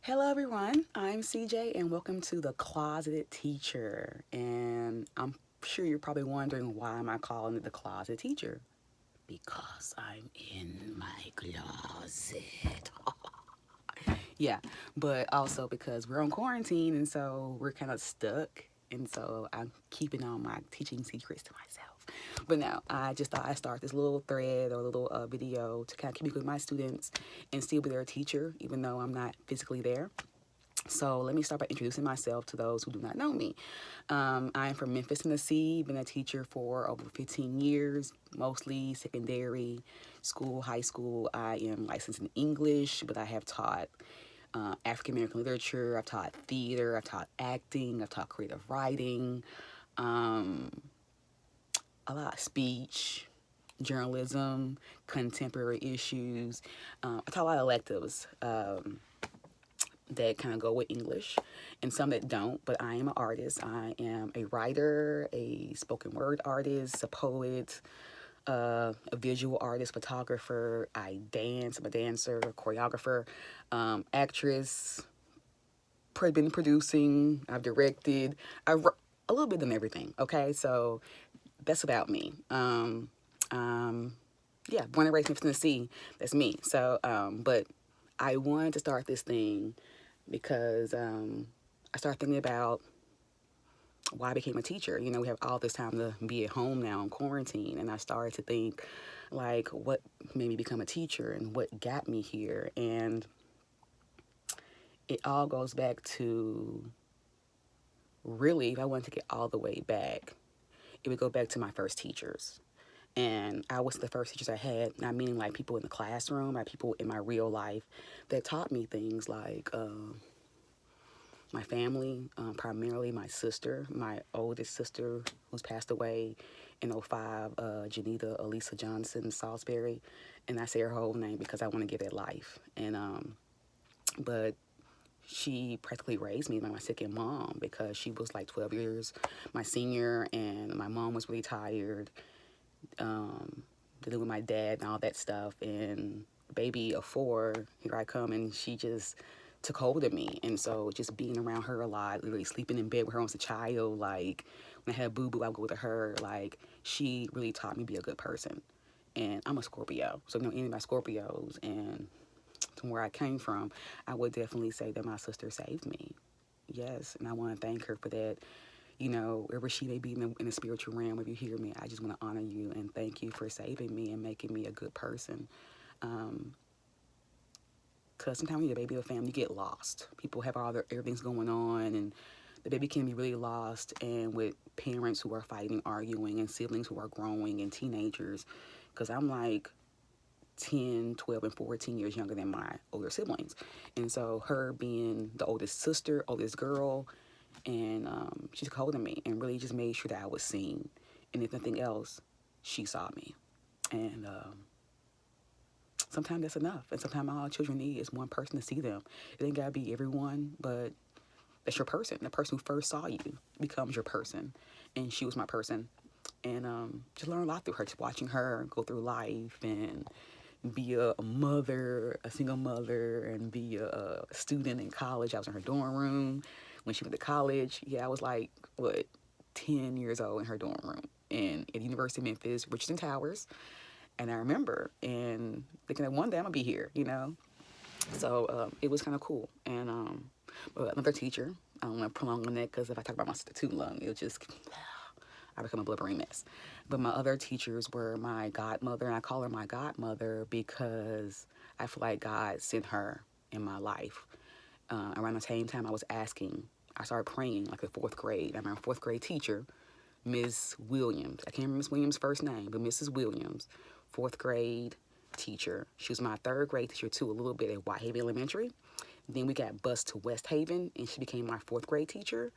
Hello, everyone. I'm CJ, and welcome to the Closeted Teacher. And I'm sure you're probably wondering why am I calling it the Closet Teacher? Because I'm in my closet. Yeah, but also because we're on quarantine, and so we're kind of stuck. And so I'm keeping all my teaching secrets to myself. But now I just thought I'd start this little thread or little video to kind of keep with my students and still be their teacher, even though I'm not physically there. So let me start by introducing myself to those who do not know me. I'm from Memphis, Tennessee. Been a teacher for over 15 years, mostly secondary school, high school. I am licensed in English, but I have taught African American literature. I've taught theater. I've taught acting. I've taught creative writing. Um, a lot of speech, journalism, contemporary issues. I taught a lot of electives. That kind of go with English and some that don't, but I am an artist. I am a writer, a spoken word artist, a poet, a visual artist, photographer. I dance, I'm a dancer, a choreographer, actress, been producing, I've directed, a little bit of everything, okay? So that's about me. Um, yeah, born and raised in Tennessee, that's me. So, but I wanted to start this thing because I started thinking about why I became a teacher. You know, we have all this time to be at home now in quarantine, and I started to think, like, what made me become a teacher and what got me here. And it all goes back to really, if I wanted to get all the way back, it would go back to my first teachers. And I was the first teachers I had, not meaning like people in the classroom, like people in my real life that taught me things like my family, primarily my sister, my oldest sister who's passed away in '05, Janita Elisa Johnson Salisbury. And I say her whole name because I want to give it life. And but she practically raised me like my second mom because she was like 12 years my senior, and my mom was really tired, dealing with my dad and all that stuff. And baby of four, here I come, and she just took hold of me. And so just being around her a lot, literally sleeping in bed with her as a child, like when I had boo boo, I would go with her. Like she really taught me to be a good person. And I'm a Scorpio, so you know any of my Scorpios and from where I came from, I would definitely say that my sister saved me. Yes, and I want to thank her for that. You know, wherever she may be in the spiritual realm, if you hear me, I just want to honor you and thank you for saving me and making me a good person. Because sometimes when you're a baby of a family, you get lost. People have all their everything's going on, and the baby can be really lost. And with parents who are fighting, arguing, and siblings who are growing, and teenagers, because I'm like 10, 12, and 14 years younger than my older siblings. And so her being the oldest sister, oldest girl, and she took hold of me and really just made sure that I was seen. And if nothing else, she saw me. And sometimes that's enough. And sometimes all children need is one person to see them. It ain't gotta be everyone, but that's your person. The person who first saw you becomes your person. And she was my person. And just learned a lot through her, just watching her go through life and be a mother, a single mother, and be a student in college. I was in her dorm room when she went to college. Yeah, I was like, what, 10 years old in her dorm room and at the University of Memphis, Richardson Towers. And I remember and thinking that one day I'm gonna be here, you know. So it was kind of cool. And but another teacher, I don't want to prolong on that because if I talk about my sister too long, it'll just I become a blubbering mess. But my other teachers were my godmother, and I call her my godmother because I feel like God sent her in my life. Around the same time I started praying like the fourth grade. I remember fourth grade teacher, Miss Williams. I can't remember Miss Williams' first name, but Mrs. Williams, fourth grade teacher. She was my third grade teacher too, a little bit at Whitehaven Elementary. Then we got bused to West Haven, and she became my fourth grade teacher.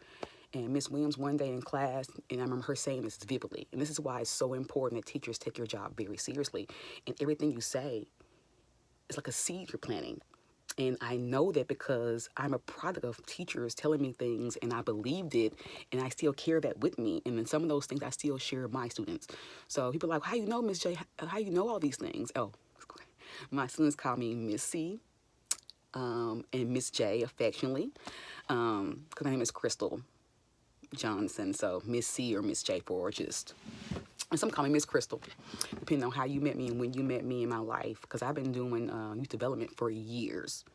And Miss Williams one day in class, and I remember her saying this vividly, and this is why it's so important that teachers take your job very seriously. And everything you say is like a seed you're planting. And I know that because I'm a product of teachers telling me things and I believed it and I still carry that with me. And then some of those things I still share with my students. So people are like, how you know, Miss J? How you know all these things? Oh, my students call me Miss C. and Miss J affectionately, because my name is Crystal Johnson. So Miss C or Miss J for just, and some call me Miss Crystal, depending on how you met me and when you met me in my life. Because I've been doing youth development for years.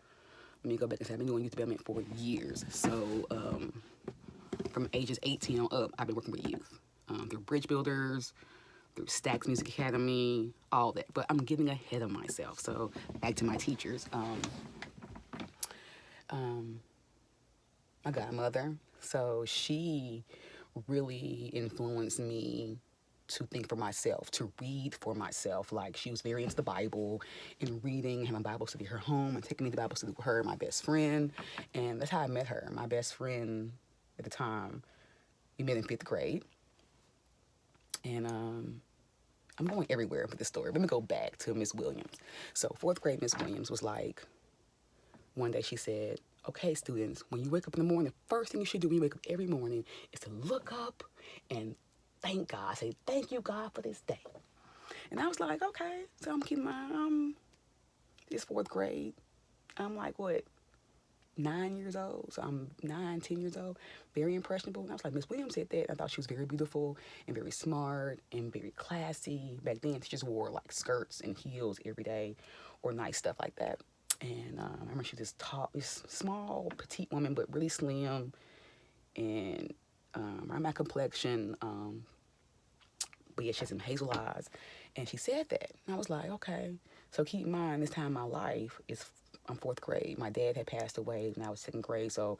Let me go back and say I've been doing youth development for years. So from ages 18 on up, I've been working with youth through Bridge Builders, through Stax Music Academy, all that. But I'm getting ahead of myself. So back to my teachers. My godmother. So she really influenced me to think for myself, to read for myself. Like, she was very into the Bible and reading, having Bible study at her home and taking me to Bible study with her, my best friend. And that's how I met her. My best friend at the time, we met in 5th grade. And I'm going everywhere with this story. Let me go back to Miss Williams. So 4th grade Miss Williams was like, one day she said, okay, students, when you wake up in the morning, the first thing you should do when you wake up every morning is to look up and thank God. Say, thank you, God, for this day. And I was like, okay. So I'm keeping my, this 4th grade. I'm like, what, 9 years old? So I'm 9, 10 years old, very impressionable. And I was like, Miss Williams said that. I thought she was very beautiful and very smart and very classy. Back then, she just wore like skirts and heels every day or nice stuff like that. And I remember she was this tall, this small, petite woman, but really slim, and around my complexion. But yeah, she had some hazel eyes, and she said that, and I was like, okay. So keep in mind, this time in my life is I'm 4th grade. My dad had passed away when I was 2nd grade, so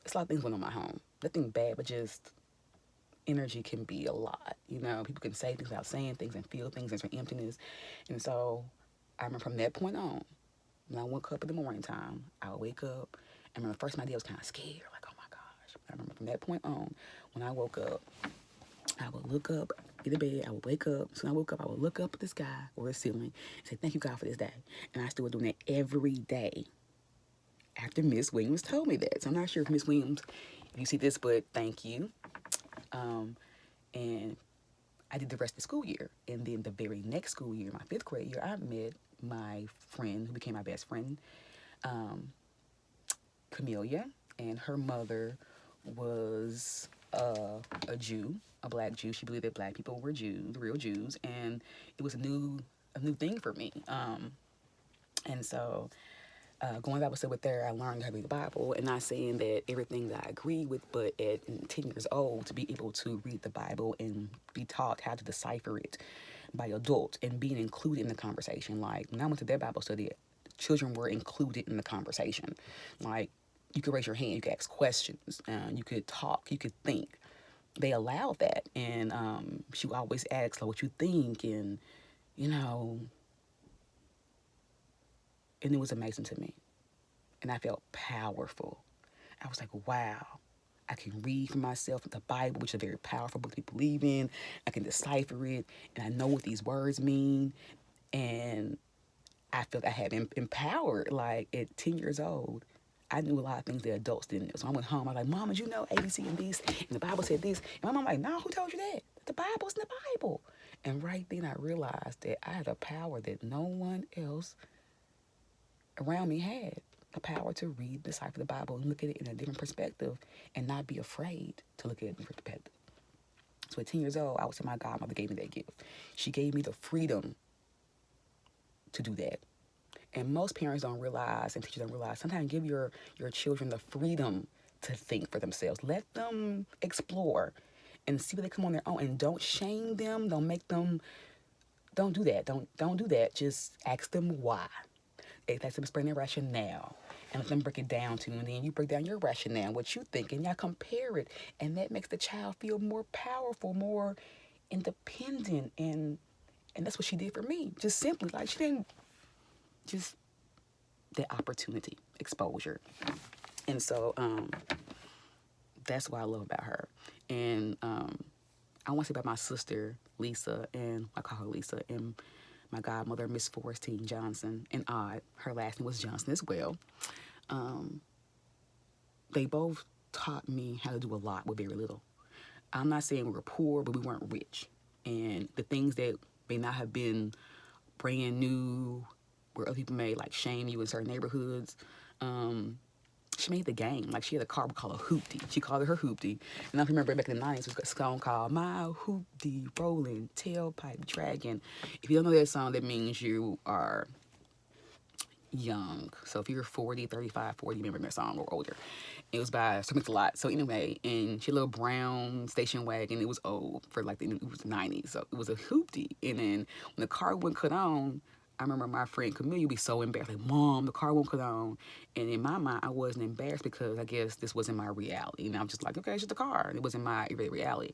it's a lot of things going on in my home. Nothing bad, but just energy can be a lot. You know, people can say things without saying things and feel things. There's an emptiness, and so I remember from that point on. When I woke up in the morning time, I would wake up. I remember first my day I was kind of scared, like, oh my gosh. I remember from that point on, when I woke up, I would look up, get to bed, I would wake up. So when I woke up, I would look up at the sky or the ceiling and say, thank you, God, for this day. And I still doing that every day after Miss Williams told me that. So I'm not sure if Miss Williams, if you see this, but thank you. And I did the rest of the school year. And then the very next school year, my 5th grade year, I met my friend who became my best friend, Camellia, and her mother was a Jew, a black Jew. She believed that black people were Jews, real Jews, and it was a new thing for me. And so going Bible study with her, I learned how to read the Bible, and not saying that everything that I agree with, but at 10 years old, to be able to read the Bible and be taught how to decipher it by adults and being included in the conversation. Like, when I went to that Bible study, children were included in the conversation. Like, you could raise your hand, you could ask questions, you could talk, you could think. They allowed that, and she would always ask, like, what you think, and, you know, and it was amazing to me. And I felt powerful. I was like, wow, I can read for myself the Bible, which is a very powerful book to believe in. I can decipher it, and I know what these words mean. And I felt I had been empowered. Like, at 10 years old, I knew a lot of things that adults didn't know. So I went home. I was like, Mom, did you know A, B, C, and this? And the Bible said this. And my mom like, no, who told you that? The Bible's in the Bible. And right then I realized that I had a power that no one else around me had. The power to read, decipher the Bible, and look at it in a different perspective and not be afraid to look at it in a different perspective. So at 10 years old, I would say my godmother gave me that gift. She gave me the freedom to do that. And most parents don't realize, and teachers don't realize, sometimes give your children the freedom to think for themselves. Let them explore and see where they come on their own. And don't shame them. Don't make them, don't do that. Don't do that. Just ask them why. Let them explain their rationale and let them break it down to you. And then you break down your rationale, what you think, and y'all compare it. And that makes the child feel more powerful, more independent. And that's what she did for me. Just simply, like, she didn't just, that opportunity, exposure. And so that's what I love about her. And I want to say about my sister, Lisa, and I call her Lisa, and my godmother, Miss Forrestine Johnson, and her last name was Johnson as well. They both taught me how to do a lot with very little. I'm not saying we were poor, but we weren't rich. And the things that may not have been brand new, where other people may like shame you in certain neighborhoods, she made the game. Like, she had a car we call a hoopty. She called it her hoopty. And I remember back in the 90s, it was a song called My Hoopty Rolling Tailpipe Dragon. If you don't know that song, that means you are young. So if you're 40, 35, 40, you remember that song or older. It was by Sir Mix-a-Lot. So anyway, and she had a little brown station wagon. It was old for like it was the 90s. So it was a hoopty. And then when the car wouldn't cut on, I remember my friend Camille would be so embarrassed, like, Mom, the car won't cut on. And in my mind, I wasn't embarrassed because I guess this wasn't my reality. And I'm just like, okay, it's just a car. It wasn't my reality.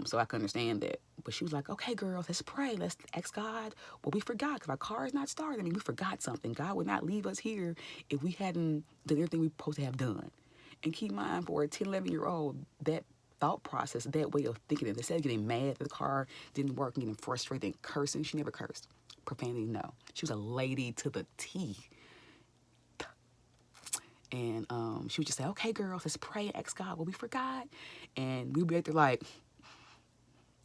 So I could understand that. But she was like, okay, girls, let's pray. Let's ask God what we forgot. Because our car is not started. I mean, we forgot something. God would not leave us here if we hadn't done everything we were supposed to have done. And keep in mind, for a 10, 11-year-old, that thought process, that way of thinking, instead of getting mad that the car didn't work and getting frustrated and cursing, she never cursed. Profanity, no. She was a lady to the T. And she would just say, okay, girls, let's pray and ask God what we forgot. And we'd be out there like,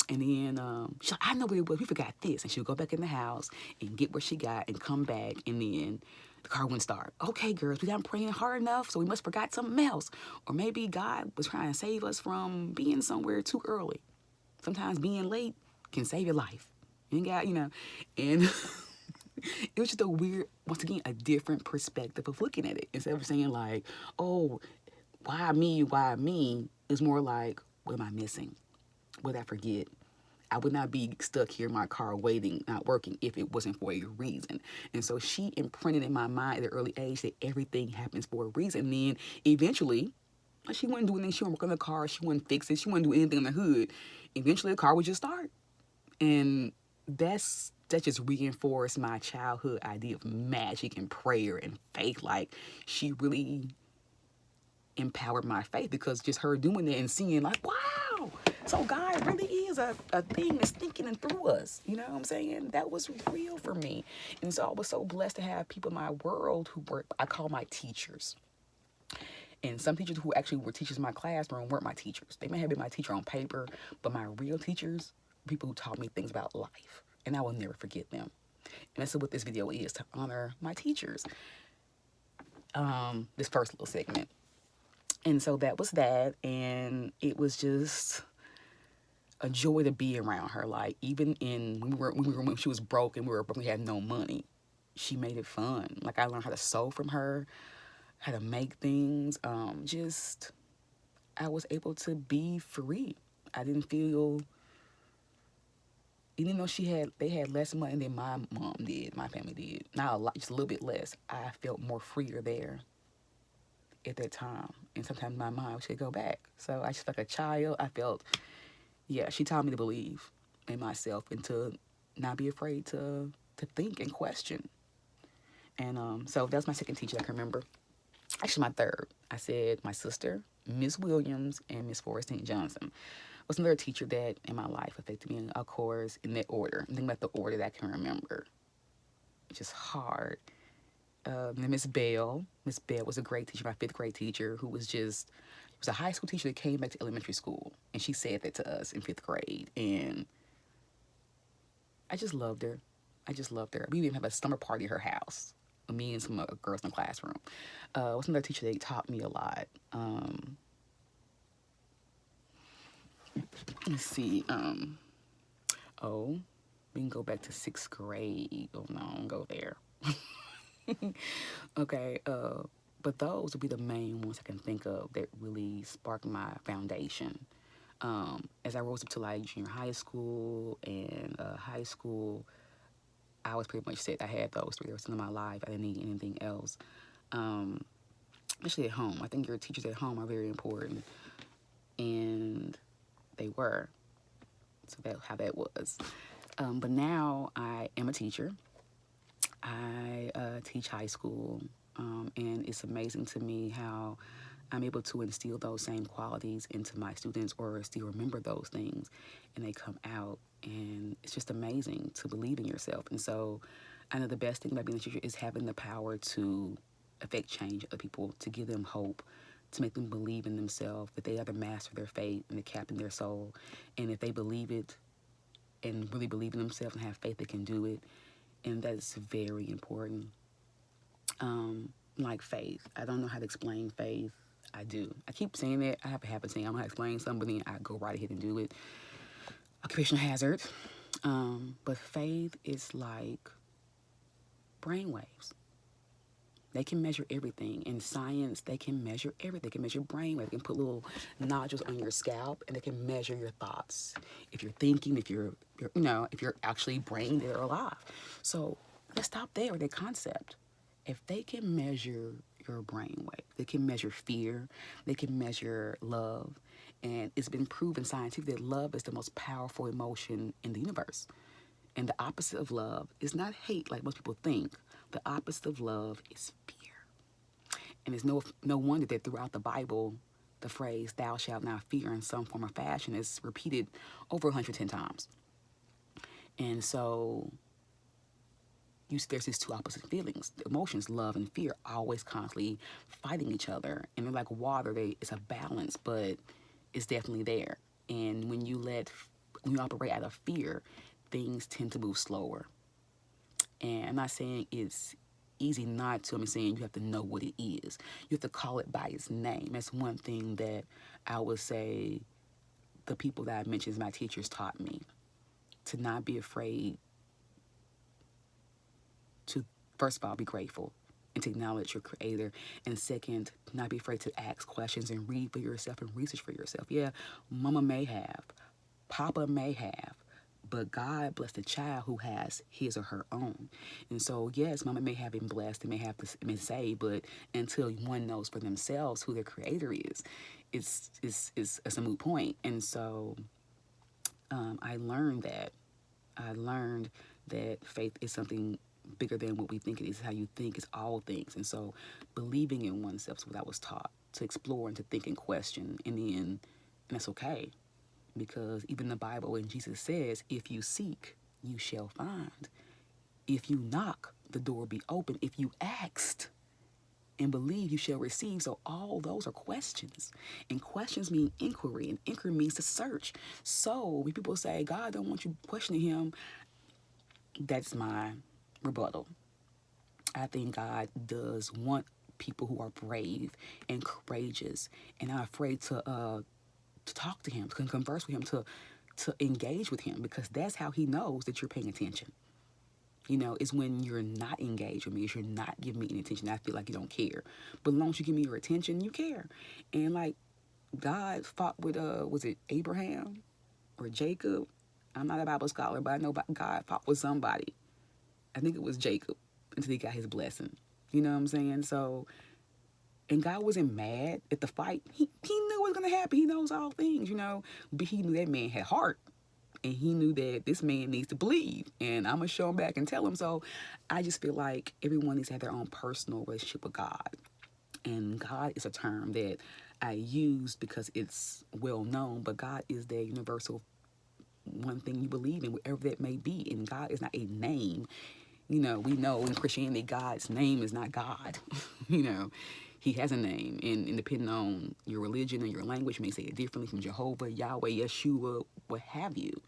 and then she's like, I know what it was. We forgot this. And she would go back in the house and get what she got and come back. And then the car wouldn't start. Okay, girls, we got praying hard enough, so we must forgot something else. Or maybe God was trying to save us from being somewhere too early. Sometimes being late can save your life. And God, and it was just a weird, once again, a different perspective of looking at it. Instead of saying like, oh, why me? Why me? It's more like, what am I missing? What did I forget? I would not be stuck here in my car waiting, not working, if it wasn't for a reason. And so she imprinted in my mind at an early age that everything happens for a reason. And then eventually, she wouldn't do anything. She wouldn't work on the car. She wouldn't fix it. She wouldn't do anything in the hood. Eventually, the car would just start. And that just reinforced my childhood idea of magic and prayer and faith. Like, she really empowered my faith, because just her doing that and seeing like, wow, so God really is a thing that's thinking and through us. You know what I'm saying? That was real for me. And so I was so blessed to have people in my world who were, I call my teachers. And some teachers who actually were teachers in my classroom weren't my teachers. They may have been my teacher on paper, but my real teachers, people who taught me things about life. And I will never forget them. And that's what this video is, to honor my teachers. This first little segment. And so that was that. And it was just a joy to be around her. Like, even when she was broke and we had no money, she made it fun. Like, I learned how to sew from her, how to make things. I was able to be free. I didn't feel, even though they had less money than my mom did, my family did, not a lot, just a little bit less, I felt more freer there at that time. And sometimes my mind should go back. So I just, like a child, I felt, yeah, she taught me to believe in myself and to not be afraid to think and question. And so that was my second teacher I can remember. Actually, my third. I said my sister, Miss Williams, and Miss Forrest Johnson was another teacher that in my life affected me, of course, in that order. I'm thinking about the order that I can remember. It's just hard. Then Miss Bell. Miss Bell was a great teacher, my fifth grade teacher, who was a high school teacher that came back to elementary school. And she said that to us in fifth grade. And I just loved her. We even have a summer party at her house. Me and some girls in the classroom. Was another teacher that taught me a lot. Let's see. We can go back to sixth grade. Oh no, don't go there. Okay. But those would be the main ones I can think of that really sparked my foundation. As I rose up to like junior high school and high school, I was pretty much set. I had those 3 years in my life. I didn't need anything else. Especially at home. I think your teachers at home are very important. And they were. So that's how that was. But now I am a teacher. I teach high school. And it's amazing to me how I'm able to instill those same qualities into my students, or still remember those things, and they come out. And it's just amazing to believe in yourself. And so I know the best thing about being a teacher is having the power to affect change of people, to give them hope, to make them believe in themselves, that they are the master of their fate and the captain of their soul. And if they believe it and really believe in themselves and have faith, they can do it. And that's very important. like faith. I don't know how to explain faith. I do. I keep saying it. I have a habit of saying I'm going to explain something. I go right ahead and do it. Occupational hazard. But faith is like brainwaves. They can measure everything. In science, they can measure everything. They can measure brainwaves. They can put little nodules on your scalp, and they can measure your thoughts. If you're thinking, if you're actually brain dead or alive. So let's stop there with that concept. If they can measure your brainwave, they can measure fear, they can measure love, and it's been proven scientifically that love is the most powerful emotion in the universe. And the opposite of love is not hate like most people think. The opposite of love is fear. And it's no wonder that throughout the Bible, the phrase "thou shalt not fear" in some form or fashion is repeated over 110 times. And so there's these two opposite feelings. The emotions, love and fear, always constantly fighting each other. And they're like water. It's a balance, but it's definitely there. And when you operate out of fear, things tend to move slower. And I'm not saying it's easy not to. I'm saying you have to know what it is. You have to call it by its name. That's one thing that I would say the people that I mentioned as my teachers taught me. To not be afraid to, first of all, be grateful and to acknowledge your creator. And second, not be afraid to ask questions and read for yourself and research for yourself. Yeah, mama may have, papa may have, but God blessed the child who has his or her own. And so, yes, mama may have been blessed and may have been saved, but until one knows for themselves who their creator is, it's a moot point. And so I learned that. I learned that faith is something bigger than what we think it is. How you think is all things. And so believing in oneself is what I was taught, to explore and to think and question. In the end, and that's okay. Because even the Bible, when Jesus says, if you seek, you shall find. If you knock, the door will be open. If you asked and believe, you shall receive. So all those are questions. And questions mean inquiry. And inquiry means to search. So when people say, God don't want you questioning him, that's my rebuttal. I think God does want people who are brave and courageous and not afraid to talk to him, to converse with him, to engage with him, because that's how he knows that you're paying attention. Is when you're not engaged with me, is you're not giving me any attention. I feel like you don't care. But as long as you give me your attention, you care. And like God fought with, was it Abraham or Jacob? I'm not a Bible scholar, but I know God fought with somebody. I think it was Jacob until he got his blessing. You know what I'm saying? So, and God wasn't mad at the fight. He knew what was going to happen. He knows all things, But he knew that man had heart. And he knew that this man needs to believe. And I'm going to show him back and tell him. So I just feel like everyone needs to have their own personal relationship with God. And God is a term that I use because it's well known. But God is the universal one thing you believe in, whatever that may be. And God is not a name. We know in Christianity, God's name is not God. He has a name. And depending on your religion and your language, you may say it differently, from Jehovah, Yahweh, Yeshua, what have you.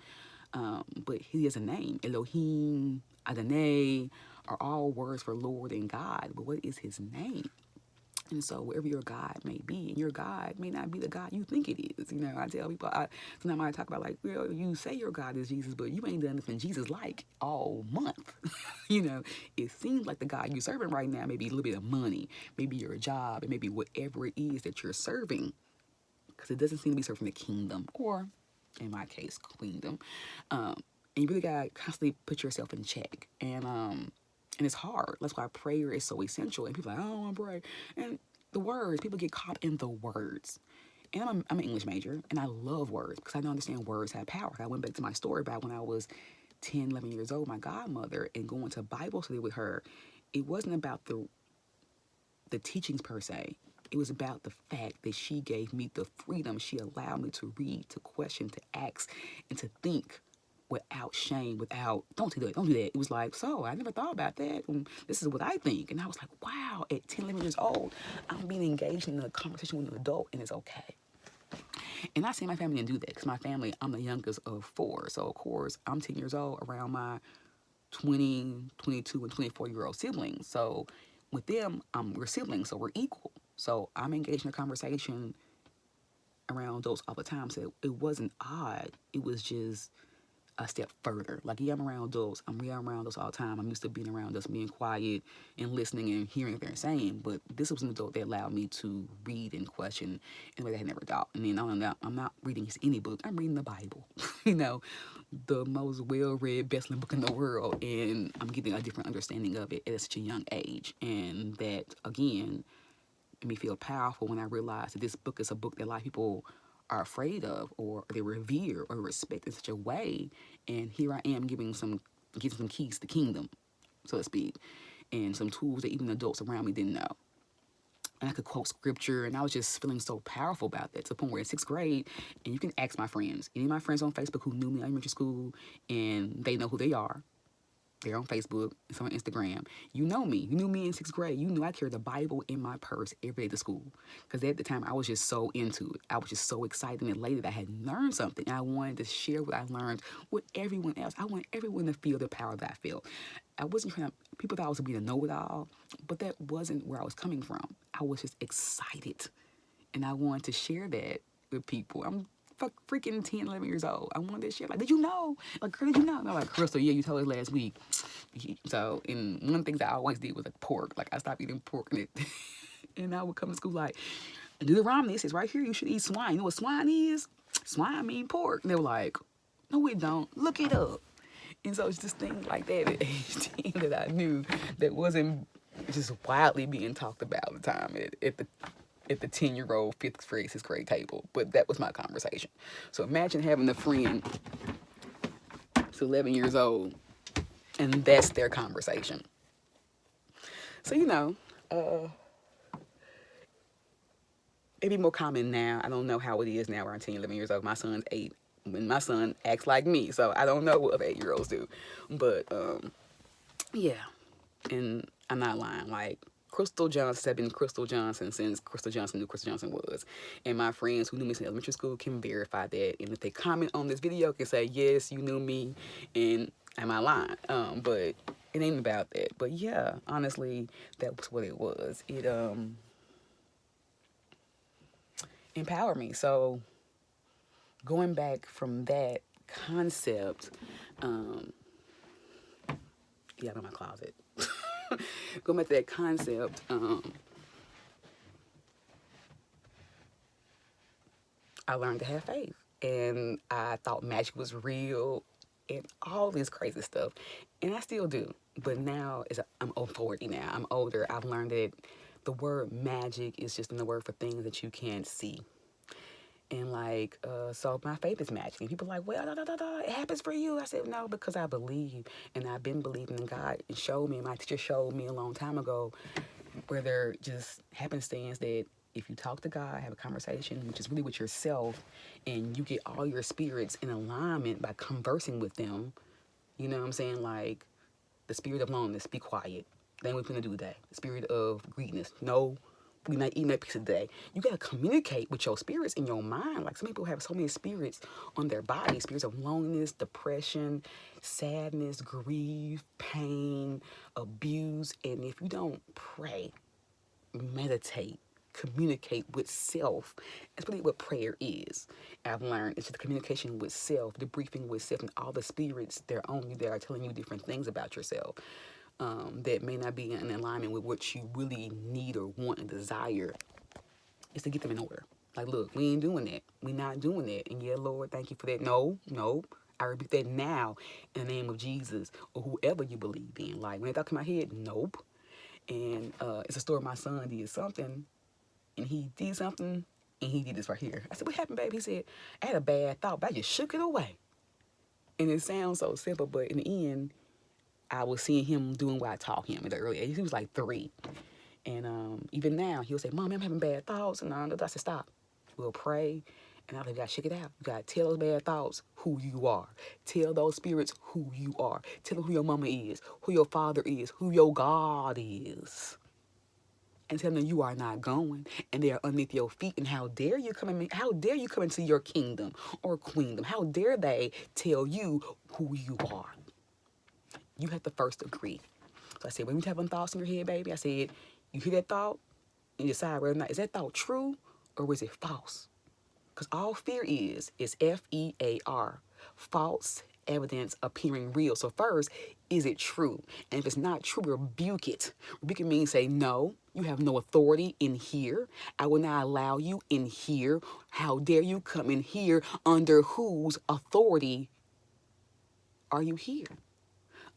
But he has a name. Elohim, Adonai are all words for Lord and God. But what is his name? And so wherever your God may be, and your God may not be the God you think it is. I tell people, sometimes I talk about like, well, you say your God is Jesus, but you ain't done nothing Jesus like all month. It seems like the God you're serving right now, maybe a little bit of money, maybe your job, and maybe whatever it is that you're serving, because it doesn't seem to be serving the kingdom, or in my case, queendom. And you really got to constantly put yourself in check. And it's hard. That's why prayer is so essential. And people are like, I don't want to pray. And the words, people get caught in the words. And I'm an English major, and I love words because I don't understand words have power. I went back to my story about when I was 10, 11 years old, my godmother, and going to Bible study with her. It wasn't about the teachings per se. It was about the fact that she gave me the freedom. She allowed me to read, to question, to ask, and to think without shame, don't do that. It was like, so I never thought about that. And this is what I think. And I was like, wow, at 10, 11 years old, I'm being engaged in a conversation with an adult, and it's okay. And I see my family didn't do that, because my family, I'm the youngest of 4. So, of course, I'm 10 years old around my 20, 22, and 24-year-old siblings. So with them, we're siblings, so we're equal. So I'm engaged in a conversation around adults all the time. So it wasn't odd. It was just a step further. Like, yeah, I'm around adults. I'm around adults all the time. I'm used to being around us, being quiet and listening and hearing what they're saying. But this was an adult that allowed me to read and question in a way that I had never thought. And then I'm not reading just any book. I'm reading the Bible. You know, the most well-read, best-selling book in the world. And I'm getting a different understanding of it at such a young age. And that, again, made me feel powerful when I realized that this book is a book that a lot of people are afraid of, or they revere or respect in such a way. And here I am giving some keys to the kingdom, so to speak, and some tools that even adults around me didn't know. And I could quote scripture, and I was just feeling so powerful about that, to the point where in 6th grade, and you can ask my friends, any of my friends on Facebook who knew me in elementary school, and they know who they are. They're on Facebook, it's on Instagram. You know me. You knew me in 6th grade. You knew I carried the Bible in my purse every day to school. Because at the time, I was just so into it. I was just so excited and elated. I had learned something. And I wanted to share what I learned with everyone else. I wanted everyone to feel the power that I felt. I wasn't trying to, people thought I was going to be the know-it-all, but that wasn't where I was coming from. I was just excited. And I wanted to share that with people. I'm freaking 10, 11 years old. I wanted to share. Like, did you know? Like, girl, did you know? And I'm like, Crystal, yeah, you told us last week. So, and one of the things I always did was like pork. Like, I stopped eating pork, and I would come to school like, Deuteronomy, it says right here, you should eat swine. You know what swine is? Swine mean pork. And they were like, no, it don't. Look it up. And so it's just things like that at age 10 that I knew that wasn't just widely being talked about all the time at the 10-year-old 5th grade, 6th grade table. But that was my conversation. So imagine having a friend who's 11 years old, and that's their conversation. So, it'd be more common now. I don't know how it is now around 10, 11 years old. My son's 8. When my son acts like me, so I don't know what other 8-year-olds do. But, yeah. And I'm not lying. Like, Crystal Johnson have been Crystal Johnson since Crystal Johnson knew Crystal Johnson was. And my friends who knew me since elementary school can verify that. And if they comment on this video, can say, yes, you knew me, and am I lying? But it ain't about that. But yeah, honestly, that was what it was. It empowered me. So going back from that concept, yeah, I'm in my closet. Going back to that concept, I learned to have faith. And I thought magic was real and all this crazy stuff. And I still do. But now, I'm 40 now. I'm older. I've learned that the word magic is just another word for things that you can't see. And like, so my faith is magic. And people are like, well, it happens for you. I said, no, because I believe. And I've been believing in God. And showed me, my teacher showed me a long time ago, where there just happenstance that if you talk to God, have a conversation, which is really with yourself, and you get all your spirits in alignment by conversing with them, you know what I'm saying? Like, the spirit of loneliness, be quiet. That ain't what we're going to do today. The spirit of greediness, no, we're not eating that piece today. You got to communicate with your spirits in your mind. Like, some people have so many spirits on their body, spirits of loneliness, depression, sadness, grief, pain, abuse. And if you don't pray, meditate, communicate with self, that's really what prayer is. I've learned it's just the communication with self, the briefing with self, and all the spirits they're on you that are telling you different things about yourself, that may not be in alignment with what you really need or want and desire, is to get them in order. Like, look, we ain't doing that. We not doing that. And yeah, Lord, thank you for that. No. I rebuke that now in the name of Jesus, or whoever you believe in. Like, when that come in my head, nope. And it's a story. My son did something, and he did something, and he did this right here. I said, what happened, babe? He said, I had a bad thought, but I just shook it away. And it sounds so simple, but in the end, I was seeing him doing what I taught him at the early age. He was like 3. And even now, he'll say, Mom, I'm having bad thoughts. And I said, stop. We'll pray. And I said, you got to shake it out. You got to tell those bad thoughts who you are. Tell those spirits who you are. Tell them who your mama is, who your father is, who your God is. And tell them you are not going, and they are underneath your feet. And how dare you come into your kingdom or queendom? How dare they tell you who you are? You have to first agree. So I said, when you having thoughts in your head, baby, I said, you hear that thought and you decide whether or not, is that thought true or is it false? Because all fear is FEAR, false evidence appearing real. So first, is it true? And if it's not true, rebuke it. Rebuke it means say, no, you have no authority in here. I will not allow you in here. How dare you come in here? Under whose authority are you here?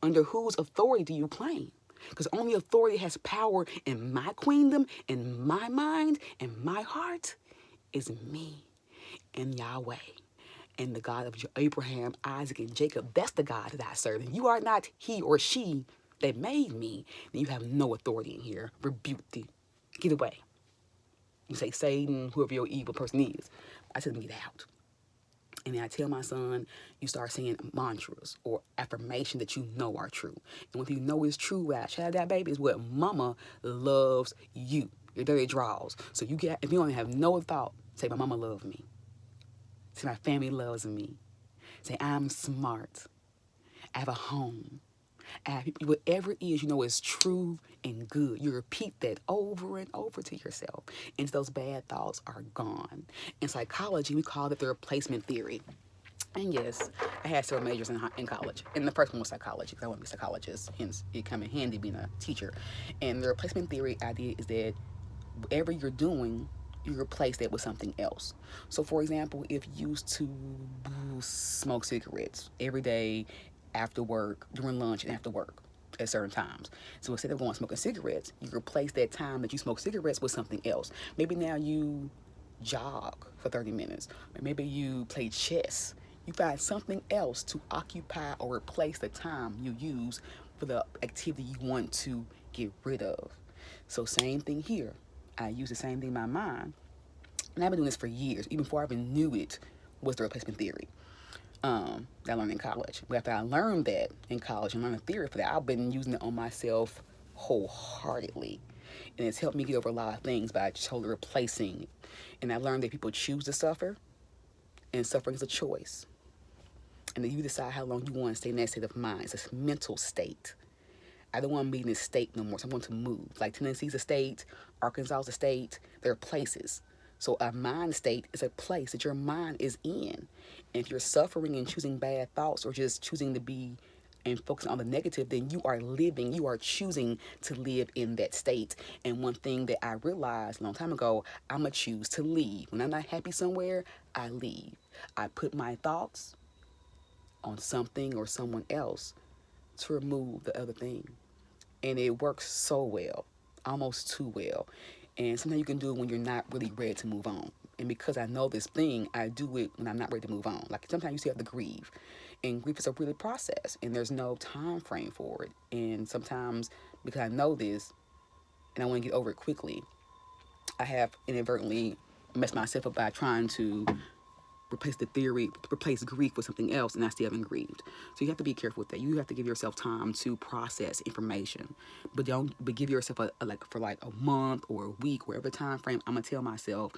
Under whose authority do you claim? Because only authority has power in my queendom, in my mind, in my heart is me and Yahweh and the God of Abraham, Isaac, and Jacob. That's the God that I serve. And you are not he or she that made me, then you have no authority in here. Rebuke thee. Get away. You say Satan, whoever your evil person is. I tell them get out. And then I tell my son, you start saying mantras or affirmation that you know are true. And what you know is true, right? Shout out that baby is what mama loves you. Your dirty draws. So you get, if you only have no thought, say my mama loves me. Say my family loves me. Say I'm smart. I have a home. I have, whatever it is you know is true and good. You repeat that over and over to yourself. And those bad thoughts are gone. In psychology, we call it the replacement theory. And yes, I had several majors in college. And the first one was psychology, because I want to be a psychologist. Hence, it come in handy being a teacher. And the replacement theory idea is that whatever you're doing, you replace that with something else. So, for example, if you used to smoke cigarettes every day after work, during lunch, and after work at certain times. So instead of going smoking cigarettes, you replace that time that you smoke cigarettes with something else. Maybe now you jog for 30 minutes, or maybe you play chess. You find something else to occupy or replace the time you use for the activity you want to get rid of. So same thing here. I use the same thing in my mind. And I've been doing this for years, even before I even knew it was the replacement theory that I learned in college. But after I learned that in college and learned the theory for that, I've been using it on myself wholeheartedly. And it's helped me get over a lot of things by totally replacing it. And I learned that people choose to suffer, and suffering is a choice. And then you decide how long you want to stay in that state of mind. It's a mental state. I don't want to be in this state no more, so I want to move. Like Tennessee's a state, Arkansas is a state, they're places. So a mind state is a place that your mind is in. And if you're suffering and choosing bad thoughts or just choosing to be and focusing on the negative, then you are living, you are choosing to live in that state. And one thing that I realized a long time ago, I'm going to choose to leave. When I'm not happy somewhere, I leave. I put my thoughts on something or someone else to remove the other thing. And it works so well, almost too well. And sometimes you can do it when you're not really ready to move on. And because I know this thing, I do it when I'm not ready to move on. Like sometimes you still have to grieve. And grief is a really process. And there's no time frame for it. And sometimes because I know this and I want to get over it quickly, I have inadvertently messed myself up by trying to replace grief with something else, and I still haven't grieved. So you have to be careful with that. You have to give yourself time to process information, but give yourself a month or a week, wherever time frame. I'm gonna tell myself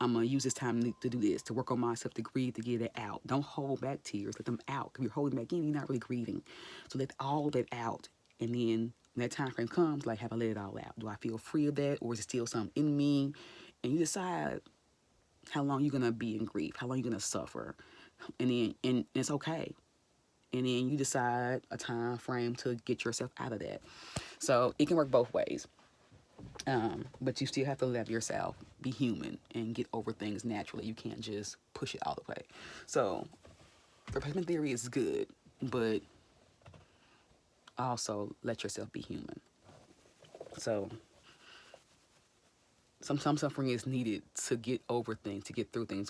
I'm gonna use this time to do this, to work on myself, to grieve, to get it out. Don't hold back tears, let them out. If you're holding back in, you're not really grieving. So let all that out, and then when that time frame comes, like, have I let it all out? Do I feel free of that, or is it still something in me? And you decide how long you're gonna be in grief, how long you're gonna suffer, and it's okay. And then you decide a time frame to get yourself out of that. So it can work both ways, but you still have to let yourself be human and get over things naturally. You can't just push it all the way. So replacement theory is good, but also let yourself be human. So some suffering is needed to get over things, to get through things.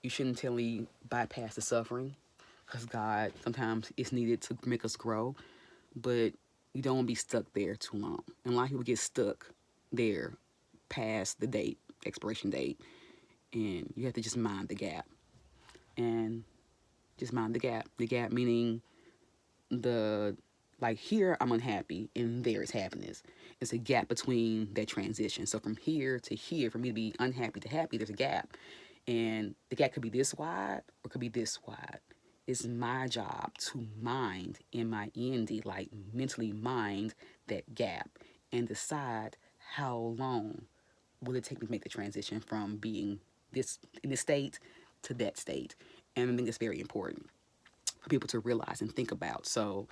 You shouldn't totally bypass the suffering, because God, sometimes it's needed to make us grow, but you don't want to be stuck there too long. And a lot of people get stuck there past the date, expiration date, and you have to just mind the gap. And just mind the gap. The gap meaning like here I'm unhappy and there is happiness. It's a gap between that transition. So from here to here, for me to be unhappy to happy, there's a gap. And the gap could be this wide or could be this wide. it's my job to mind, M-I-N-D, like mentally mind that gap and decide how long will it take me to make the transition from being this in this state to that state. And I think it's very important for people to realize and think about. So,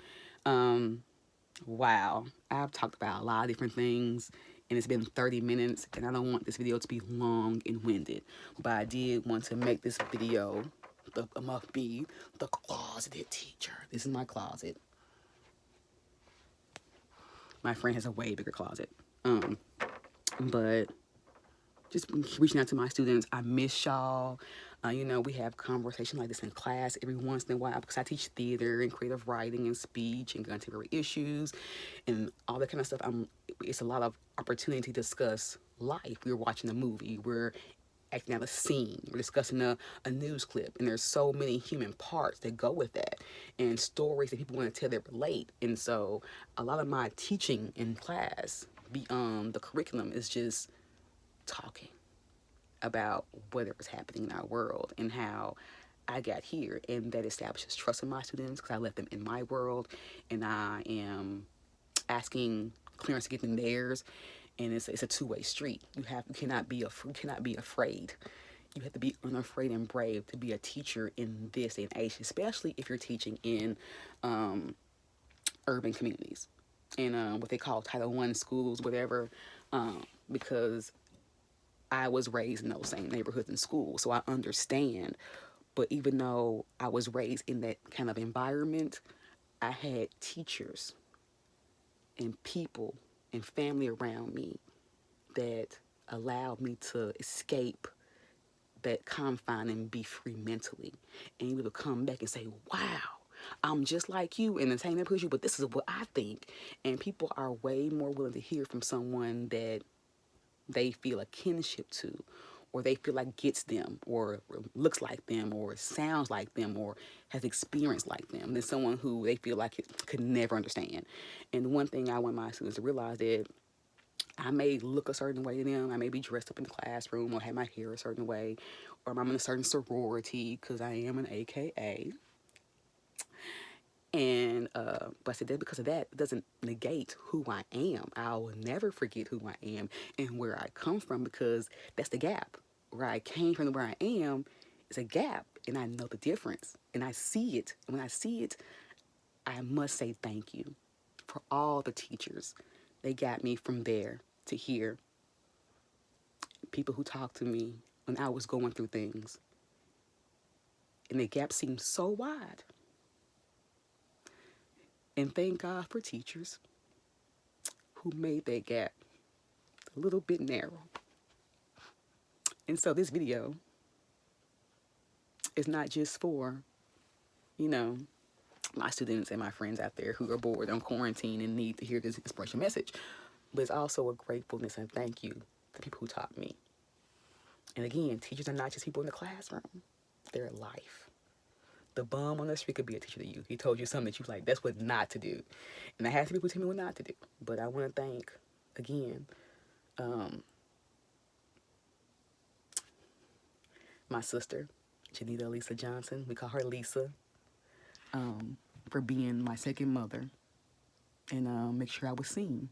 wow, I've talked about a lot of different things, and it's been 30 minutes, and I don't want this video to be long and winded, but I did want to make this video must be the closeted teacher. This is my closet. My friend has a way bigger closet. But just reaching out to my students. I miss y'all. You know, we have conversations like this in class every once in a while because I teach theater and creative writing and speech and contemporary issues and all that kind of stuff. It's a lot of opportunity to discuss life. We're watching a movie. We're acting out a scene. We're discussing a news clip. And there's so many human parts that go with that and stories that people want to tell that relate. And so a lot of my teaching in class, the curriculum is just talking about whatever's happening in our world and how I got here, and that establishes trust in my students because I let them in my world and I am asking clearance to get in theirs, and it's a two-way street. You cannot be afraid. You have to be unafraid and brave to be a teacher in this day and age, especially if you're teaching in urban communities and what they call Title I schools, whatever, because I was raised in those same neighborhoods and schools, so I understand. But even though I was raised in that kind of environment, I had teachers and people and family around me that allowed me to escape that confine and be free mentally. And you would come back and say, wow, I'm just like you in the same neighborhood as you, but this is what I think. And people are way more willing to hear from someone that they feel a kinship to, or they feel like gets them, or looks like them, or sounds like them, or has experience like them, than someone who they feel like it could never understand. And one thing I want my students to realize that I may look a certain way to them. I may be dressed up in the classroom or have my hair a certain way, or I'm in a certain sorority because I am an AKA. And but I said that because of that, it doesn't negate who I am. I will never forget who I am and where I come from, because that's the gap. Where I came from to where I am is a gap, and I know the difference, and I see it. And when I see it, I must say thank you for all the teachers. They got me from there to here. People who talked to me when I was going through things, and the gap seemed so wide. And thank God for teachers who made that gap a little bit narrow. And so this video is not just for, you know, my students and my friends out there who are bored on quarantine and need to hear this inspiration message, but it's also a gratefulness and thank you to people who taught me. And again, teachers are not just people in the classroom, they're life. The bum on the street could be a teacher to you. He told you something that you like, that's what not to do. And I had some people tell me what not to do. But I want to thank, again, my sister, Educator Ms C Johnson. We call her Lisa, for being my second mother and make sure I was seen.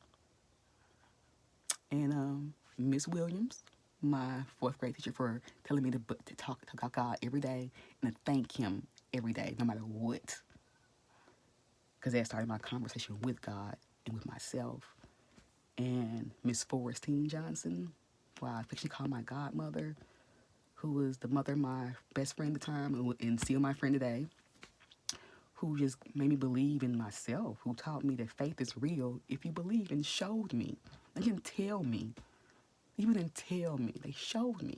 And Miss Williams, my fourth grade teacher, for telling me to talk about God every day and to thank him every day, no matter what. Because that started my conversation with God and with myself. And Miss Forrestine Johnson, who I affectionately call my godmother, who was the mother of my best friend at the time and still my friend today, who just made me believe in myself, who taught me that faith is real if you believe, and showed me. They didn't tell me. Even didn't tell me. They showed me.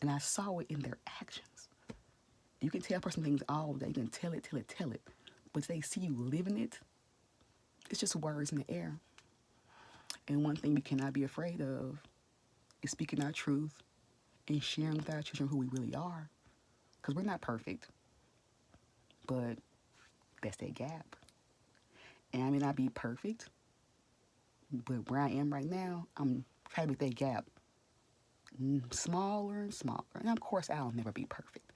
And I saw it in their actions. You can tell a person things all day. You can tell it. But they see you living it, it's just words in the air. And one thing we cannot be afraid of is speaking our truth and sharing with our children who we really are. Because we're not perfect. But that's that gap. And I may not be perfect, but where I am right now, I'm trying to make that gap smaller and smaller. And of course, I'll never be perfect.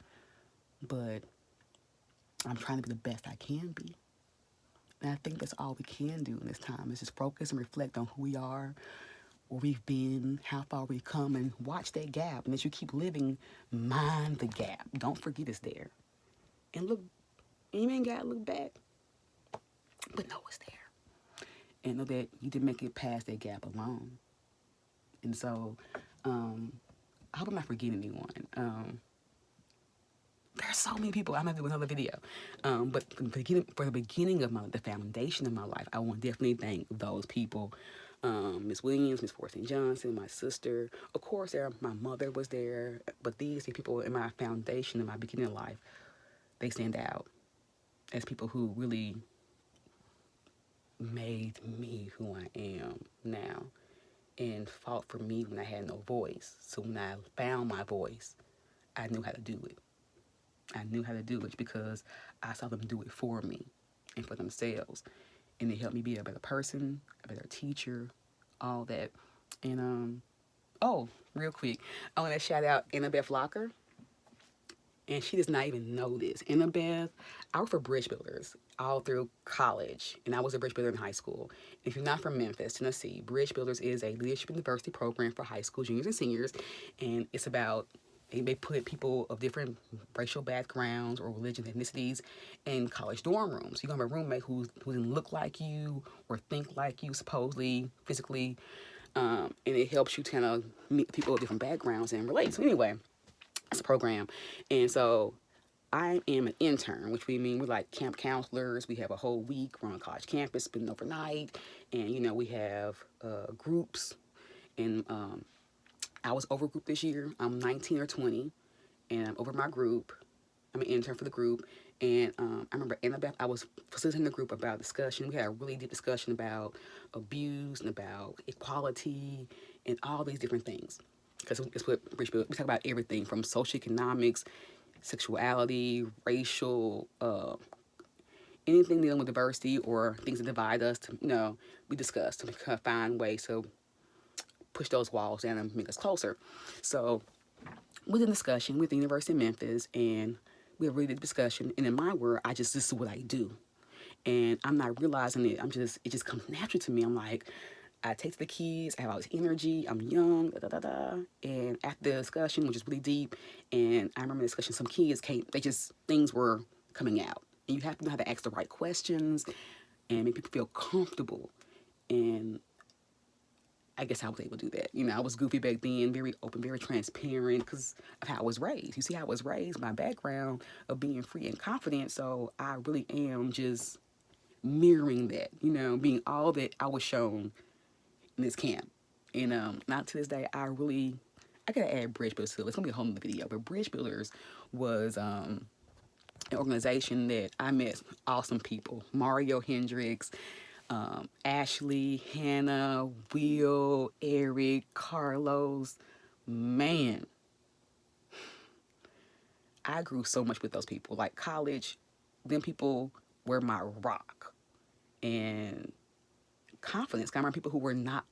But I'm trying to be the best I can be. And I think that's all we can do in this time is just focus and reflect on who we are, where we've been, how far we've come, and watch that gap. And as you keep living, mind the gap. Don't forget it's there. And look, and you ain't got to look back, but know it's there. And know that you didn't make it past that gap alone. And so, I hope I'm not forgetting anyone. There's so many people. I'm gonna do another video, but for the beginning of the foundation of my life, I want to definitely thank those people, Miss Williams, Miss Fortune Johnson, my sister. Of course, my mother was there, but these people in my foundation in my beginning of life, they stand out as people who really made me who I am now, and fought for me when I had no voice. So when I found my voice, I knew how to do it. I knew how to do it because I saw them do it for me and for themselves. And it helped me be a better person, a better teacher, all that. And, oh, real quick, I want to shout out Annabeth Locker. And she does not even know this. Annabeth, I worked for bridge builders all through college, and I was a bridge builder in high school. If you're not from Memphis, Tennessee, Bridge Builders is a leadership and diversity program for high school juniors and seniors, and it's about they put people of different racial backgrounds or religion ethnicities in college dorm rooms. You're gonna have a roommate who doesn't look like you or think like you, supposedly, physically, and it helps you kind of meet people of different backgrounds and relate. So anyway, it's a program, and so I am an intern, which we mean we're like camp counselors. We have a whole week. We're on college campus, spending overnight, and we have groups. And I was over group this year. I'm 19 or 20, and I'm over my group. I'm an intern for the group, and I remember Annabeth. I was facilitating the group about discussion. We had a really deep discussion about abuse and about equality and all these different things. Because it's what we talk about everything from socioeconomics, sexuality, racial, anything dealing with diversity or things that divide us. We discuss to kind of find ways to push those walls down and make us closer. So, with the discussion with the University of Memphis, and we have a really good discussion. And in my world, this is what I do, and I'm not realizing it. It just comes natural to me. I'm like, I take to the kids, I have all this energy, I'm young, da da da da. And after the discussion, which is really deep, and I remember the discussion, some kids came, things were coming out. And you have to know how to ask the right questions and make people feel comfortable. And I guess I was able to do that. I was goofy back then, very open, very transparent because of how I was raised. You see how I was raised, my background of being free and confident. So I really am just mirroring that, being all that I was shown in this camp. And not to this day, I gotta add Bridge Builders to it. It's gonna be a whole nother video, but Bridge Builders was an organization that I met awesome people. Mario Hendricks, Ashley, Hannah, Will, Eric, Carlos. Man, I grew so much with those people. Like college, them people were my rock. And confidence. I remember people who were not,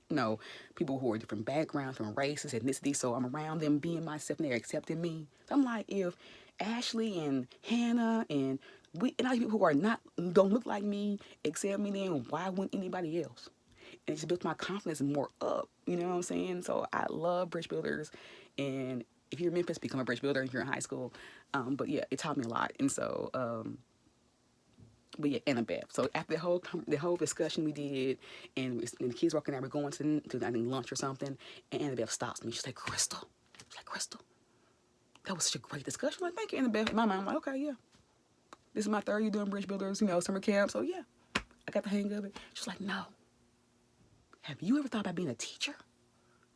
people who were different backgrounds, different races, ethnicities. So I'm around them being myself and they're accepting me. So I'm like, if Ashley and Hannah and all these people who don't look like me accept me, then why wouldn't anybody else? And it just built my confidence more up. You know what I'm saying? So I love bridge builders. And if you're in Memphis, become a bridge builder if you're in high school. But yeah, it taught me a lot. And so, but yeah, Annabeth. So after the whole discussion we did, and the kids walking out, we're going to I think lunch or something, and Annabeth stops me. She's like, Crystal. That was such a great discussion. I'm like, thank you, Annabeth. In my mind, I'm like, okay, yeah. This is my third year doing Bridge Builders, summer camp. So yeah, I got the hang of it. She's like, no. Have you ever thought about being a teacher?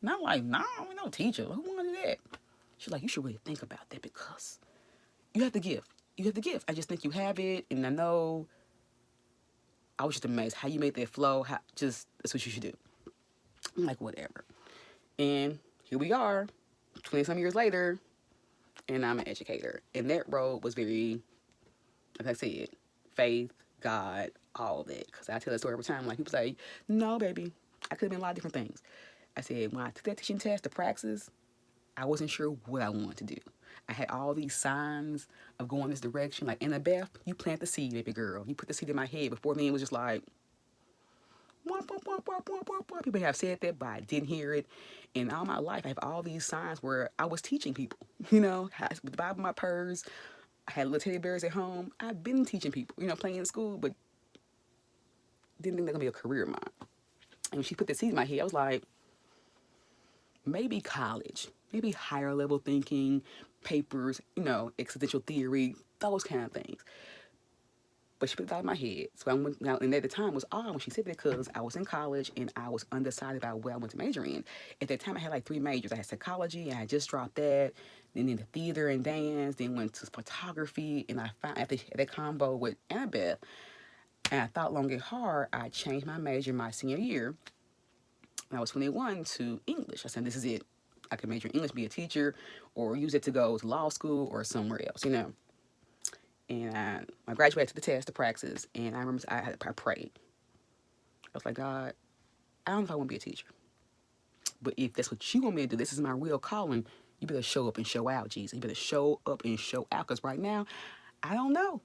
And I'm like, no, I'm no teacher. Who wanted that? She's like, you should really think about that because you have the gift. You have the gift. I just think you have it, and I know. I was just amazed how you made that flow. That's what you should do. I'm like, whatever. And here we are, 20-some years later, and I'm an educator. And that road was very, like I said, faith, God, all that. Because I tell that story every time. Like, people say, no, baby, I could have been a lot of different things. I said, when I took that teaching test, the praxis, I wasn't sure what I wanted to do. I had all these signs of going this direction. Like, Annabeth, you plant the seed, baby girl. You put the seed in my head. Before then, it was just like, womp, womp, womp, womp, womp, womp, womp. People have said that, but I didn't hear it. And all my life, I have all these signs where I was teaching people, with the Bible in my purse. I had little teddy bears at home. I've been teaching people, playing in school, but didn't think that was going to be a career of mine. And when she put the seed in my head, I was like, maybe college, maybe higher level thinking, papers, existential theory, those kind of things. But she put it out of my head. So I went now, and at the time it was odd when she said that because I was in college and I was undecided about where I went to major in. At that time I had like 3 majors. I had psychology and I just dropped that. Then into theater and dance, then went to photography, and I found after that combo with Annabeth, and I thought long and hard, I changed my major my senior year. When I was 21 to English. I said, this is it. I could major in English, be a teacher, or use it to go to law school or somewhere else, And I graduated to the test, the praxis, and I remember I prayed. I was like, God, I don't know if I want to be a teacher. But if that's what you want me to do, this is my real calling, you better show up and show out, Jesus. You better show up and show out, because right now, I don't know.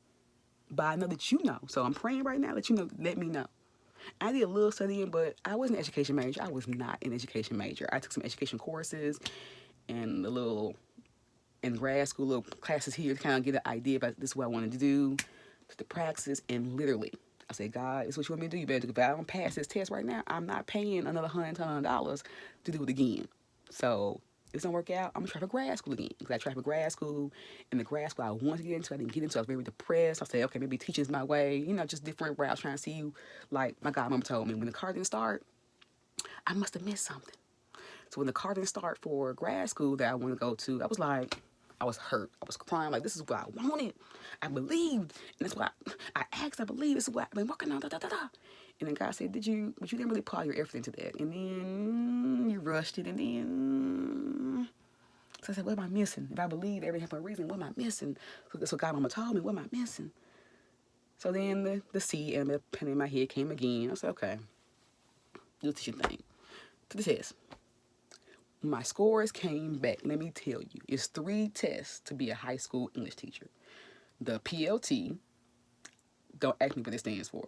But I know that you know. So I'm praying right now that you know, let me know. I did a little studying, but I wasn't an education major. I was not an education major. I took some education courses and in grad school, little classes here to kind of get an idea about this is what I wanted to do, the praxis, and literally, I said, God, this is what you want me to do. You better do it. If I don't pass this test right now, I'm not paying another $100 to do it again. So if it don't work out, I'm going to try for grad school again. Because I tried for grad school, and the grad school I wanted to get into, I didn't get into. I was very depressed. I said, okay, maybe teaching's my way. Just different routes, trying to see you. Like my godmama told me, when the car didn't start, I must have missed something. So when the car didn't start for grad school that I want to go to, I was hurt. I was crying, like, this is what I wanted. I believed. And that's why I asked, I believe. This is what I've been working on, da, da, da, da. And then God said, but you didn't really put all your effort into that. And then you rushed it, and then... So I said, what am I missing? If I believe everything for a reason, what am I missing? So that's what God mama told me, what am I missing? So then the seed and the pen in my head came again. I said, okay, do the teaching thing. To the test. My scores came back. Let me tell you, it's 3 tests to be a high school English teacher. The PLT, don't ask me what it stands for.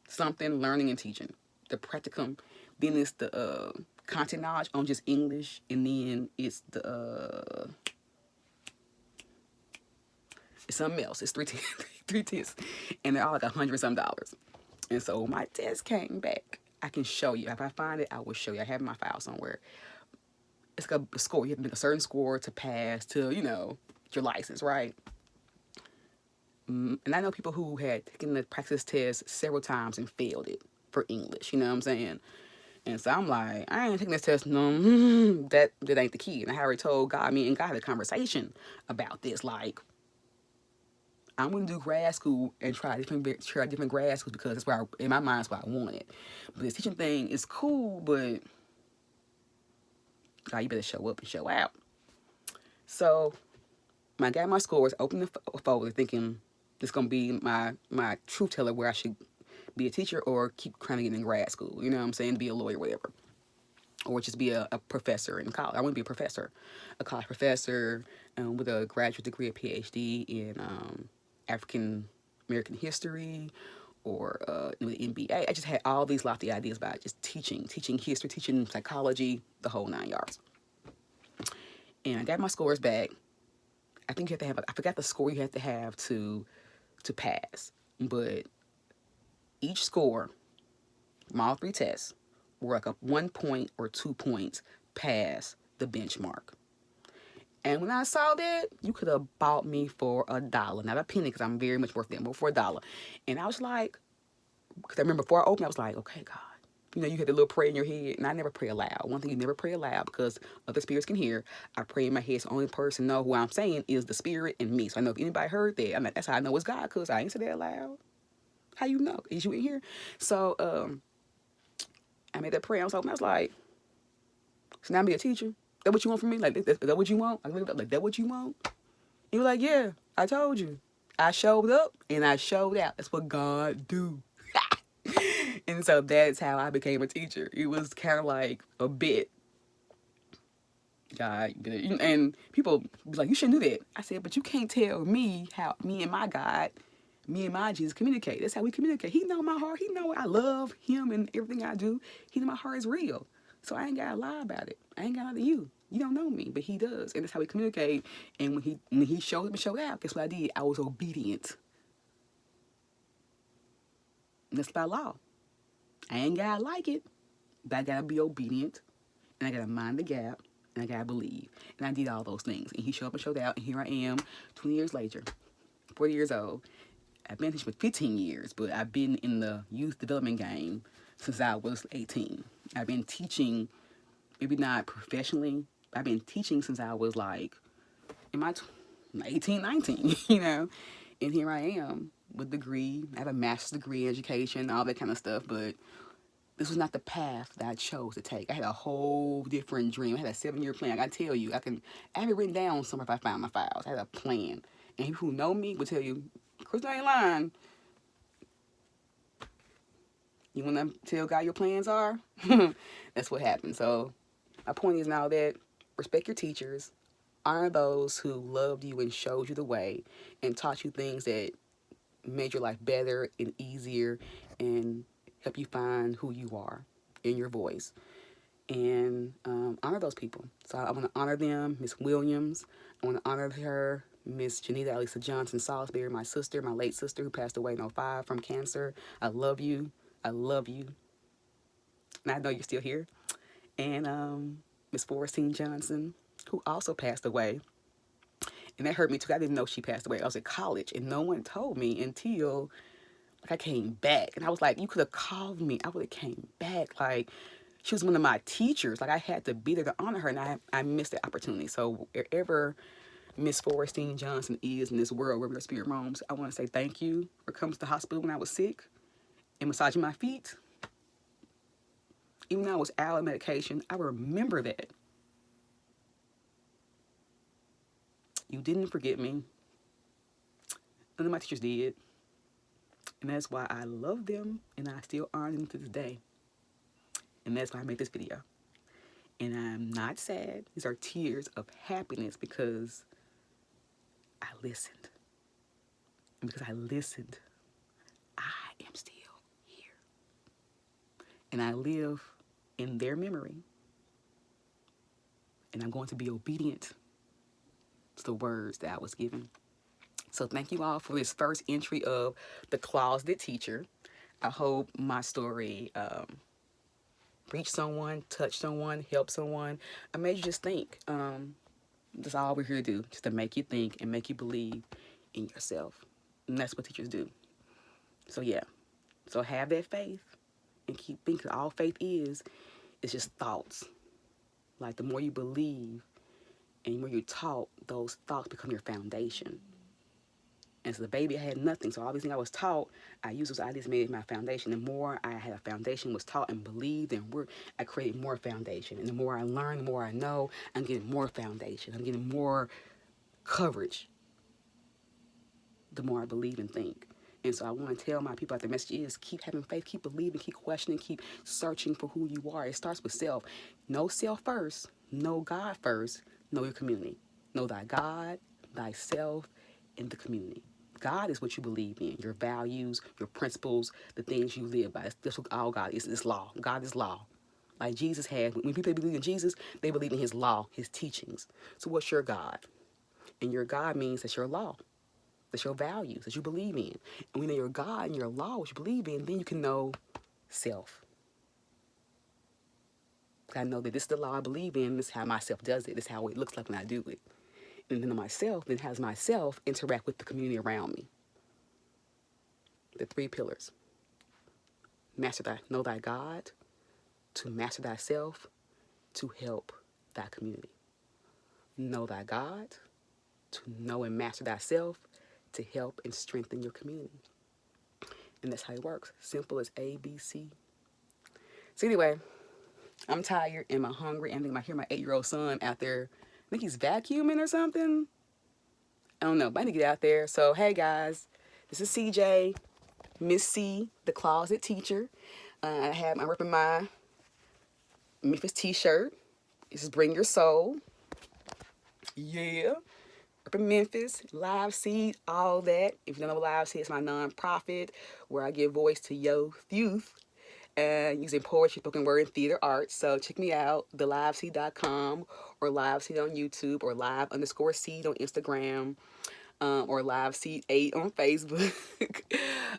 Something, learning and teaching. The practicum, then it's the content knowledge on just English, and then it's it's something else. It's 3 tests, and they're all like $100-some. And so my test came back. I can show you. If I find it, I will show you. I have it in my file somewhere. It's like a score. You have to make a certain score to pass to, your license, right? And I know people who had taken the practice test several times and failed it for English. You know what I'm saying? And so I'm like, I ain't taking this test. No, that ain't the key. And I already told God, me and God had a conversation about this. Like, I'm going to do grad school and try different grad schools because that's where, in my mind, that's what I wanted. But this teaching thing is cool, but God, you better show up and show out. So when I got my scores, opened the folder thinking this is going to be my truth teller where I should be a teacher or keep trying to get in grad school. You know what I'm saying? Be a lawyer, whatever. Or just be a professor in college. I want to be a professor, a college professor with a graduate degree, a PhD in African American history, or with an MBA. I just had all these lofty ideas about just teaching history, teaching psychology, the whole 9 yards. And I got my scores back. I think you have to have, I forgot the score you have to have to pass. But each score from all 3 tests were like a 1 point or 2 points past the benchmark. And when I saw that, you could have bought me for $1, not a penny, because I'm very much worth that, but for $1. And I was like, because I remember before I opened, I was like, okay, God. You had the little prayer in your head, and I never pray aloud. One thing, you never pray aloud because other spirits can hear. I pray in my head, so the only person know who I'm saying is the spirit and me. So I know if anybody heard that, I'm like, that's how I know it's God, because I ain't said that aloud. How you know? Is you in here? So I made that prayer. I was like, so now I'm be a teacher? That what you want from me? Like, is that what you want? Like, that what you want? He was like, yeah, I told you. I showed up and I showed out. That's what God do. And so that's how I became a teacher. It was kind of like a bit. God, and people be like, you shouldn't do that. I said, but you can't tell me how me and my God, me and my Jesus communicate. That's how we communicate. He know my heart. He know I love him and everything I do. He know my heart is real. So I ain't gotta lie about it. I ain't gotta lie to you. You don't know me, but he does, and that's how we communicate. And when he showed up and showed out, guess what I did? I was obedient. And that's by law. I ain't gotta like it, but I gotta be obedient, and I gotta mind the gap, and I gotta believe. And I did all those things. And he showed up and showed out, and here I am, 20 years later, 40 years old. I've been teaching for 15 years, but I've been in the youth development game since I was 18. I've been teaching, maybe not professionally, but I've been teaching since I was like in my 18, 19, you know. And here I am with a degree. I have a master's degree in education, all that kind of stuff, but this was not the path that I chose to take. I had a whole different dream. I had a 7-year plan. I gotta tell you, I have it written down somewhere if I find my files. I had a plan. And people who know me will tell you, Crystal ain't lying. You wanna tell God your plans are? That's what happened. So my point is now that respect your teachers, honor those who loved you and showed you the way and taught you things that made your life better and easier and help you find who you are in your voice. And honor those people. So I want to honor them, Miss Williams. I want to honor her, Miss Janita Elisa Johnson Salisbury, my sister, my late sister who passed away in '05 from cancer. I love you. I love you. And I know you're still here. And Miss Forrestine Johnson, who also passed away. And that hurt me too. I didn't know she passed away. I was at college and no one told me until like I came back. And I was like, you could have called me. I would have came back. Like, she was one of my teachers. Like, I had to be there to honor her, and I missed the opportunity. So wherever Miss Forrestine Johnson is in this world, wherever her spirit roams, I want to say thank you for coming to the hospital when I was sick and massaging my feet. Even though I was out of medication, I remember that. You didn't forget me. None of my teachers did. And that's why I love them, and I still honor them to this day. And that's why I made this video. And I'm not sad. These are tears of happiness because I listened. And because I listened, I am still here. And I live in their memory. And I'm going to be obedient to the words that I was given. So thank you all for this first entry of The Closeted Teacher. I hope my story reached someone, touched someone, helped someone. I made you just think. That's all we're here to do, just to make you think and make you believe in yourself. And that's what teachers do. So yeah, so have that faith and keep thinking. All faith is just thoughts. Like the more you believe and the more you're taught, those thoughts become your foundation. And so the baby, I had nothing. So all these things I was taught, I used those ideas, made my foundation. The more I had a foundation, was taught and believed and worked, I created more foundation. And the more I learn, the more I know, I'm getting more foundation. I'm getting more coverage. The more I believe and think. And so I want to tell my people that the message is keep having faith, keep believing, keep questioning, keep searching for who you are. It starts with self. Know self first. Know God first. Know your community. Know thy God, thyself, and the community. God is what you believe in, your values, your principles, the things you live by. That's what all God is. It's law. God is law. Like Jesus had, when people believe in Jesus, they believe in his law, his teachings. So what's your God? And your God means that's your law. That's your values that you believe in. And when you know your God and your law, what you believe in, then you can know self. I know that this is the law I believe in. This is how myself does it. This is how it looks like when I do it. And then myself, then has myself interact with the community around me. The 3 pillars. Know thy God, to master thyself, to help thy community. Know thy God, to know and master thyself, to help and strengthen your community. And that's how it works. Simple as A, B, C. So anyway, I'm tired and I'm hungry. And I hear my 8-year-old son out there. I think he's vacuuming or something. I don't know, but I need to get out there. So, hey guys, this is CJ, Miss C, the Closet Teacher. I'm repping my Memphis t-shirt. This is Bring Your Soul. Yeah. Up in Memphis, Live Seed, all that. If you don't know what Live Seed, it's my nonprofit where I give voice to youth using poetry, spoken word, and theater arts. So check me out, theliveseed.com or Live Seed on YouTube or live_seed on Instagram. Or Live Seed 8 on Facebook.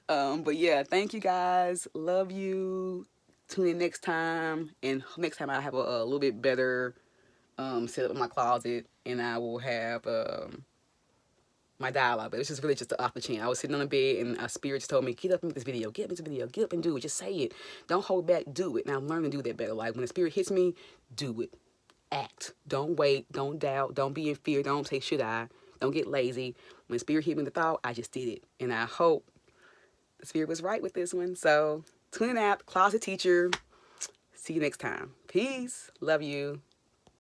But yeah, thank you guys. Love you. Tune in next time. And next time I have a little bit better set up in my closet. And I will have my dialogue. But it's just really just off the chain. I was sitting on the bed and a spirit just told me, get up and make this video. Get up and make this video. Get up and do it. Just say it. Don't hold back. Do it. And I've learned to do that better. Like when the spirit hits me, do it. Act. Don't wait. Don't doubt. Don't be in fear. Don't say, should I? Don't get lazy. When spirit hit me with the thought, I just did it. And I hope the spirit was right with this one. So tune out, Closet Teacher. See you next time. Peace. Love you.